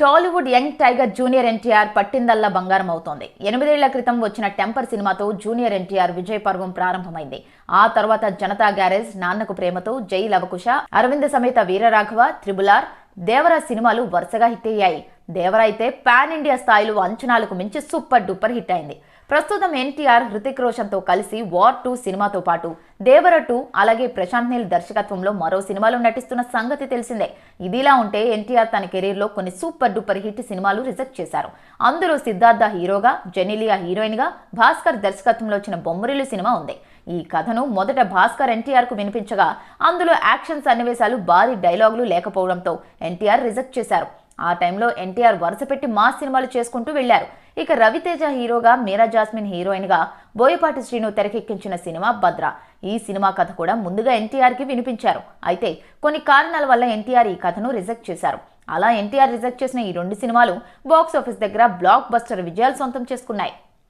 Tollywood young tiger junior NTR పట్టిందల్లా బంగారం అవుతోంది. 8 ఏళ్ల క్రితం వచ్చిన టెంపర్ సినిమాతో జూనియర్ ఎన్టీఆర్ విజయ పర్వం ప్రారంభమైంది. ఆ తర్వాత జనతా గ్యారేజ్, నాన్నకు ప్రేమతో, జై లవకుశ, అరవింద సమేత వీరరాఘవ, త్రిబుల్ ఆర్, దేవరా సినిమాలు వరుసగా హిట్ అయ్యాయి. దేవరా అయితే పాన్ ఇండియా స్థాయిలో అంచనాలకు మించి సూపర్ డూపర్ హిట్ అయింది. ప్రస్తుతం ఎన్టీఆర్ హృతిక్ రోషన్ తో కలిసి వార్ 2 సినిమాతో పాటు దేవర 2 అలాగే ప్రశాంత్ నీల్ దర్శకత్వంలో మరో సినిమాలో నటిస్తున్న సంగతి తెలిసిందే. ఇదిలా ఉంటే ఎన్టీఆర్ తన కెరీర్ లో కొన్ని సూపర్ డూపర్ హిట్ సినిమాలు రిజెక్ట్ చేశారు. అందులో సిద్ధార్థ హీరోగా, జెనిలియా హీరోయిన్ గా, భాస్కర్ దర్శకత్వంలో వచ్చిన బొమ్మరిల్లు సినిమా ఉంది. ఈ కథను మొదట భాస్కర్ ఎన్టీఆర్ కు వినిపించగా అందులో యాక్షన్ సన్నివేశాలు, భారీ డైలాగులు లేకపోవడంతో ఎన్టీఆర్ రిజెక్ట్ చేశారు. ఆ టైంలో ఎన్టీఆర్ వరుసపెట్టి మాస్ సినిమాలు చేసుకుంటూ వెళ్లారు. ఇక రవితేజ హీరోగా, మీరా జాస్మిన్ హీరోయిన్ గా బోయపాటి శ్రీను తెరకెక్కించిన సినిమా భద్ర. ఈ సినిమా కథ కూడా ముందుగా ఎన్టీఆర్ కి వినిపించారు. అయితే కొన్ని కారణాల వల్ల ఎన్టీఆర్ ఈ కథను రిజెక్ట్ చేశారు. అలా ఎన్టీఆర్ రిజెక్ట్ చేసిన ఈ 2 సినిమాలు బాక్స్ ఆఫీస్ దగ్గర బ్లాక్ బస్టర్ విజయాలు సొంతం చేసుకున్నాయి.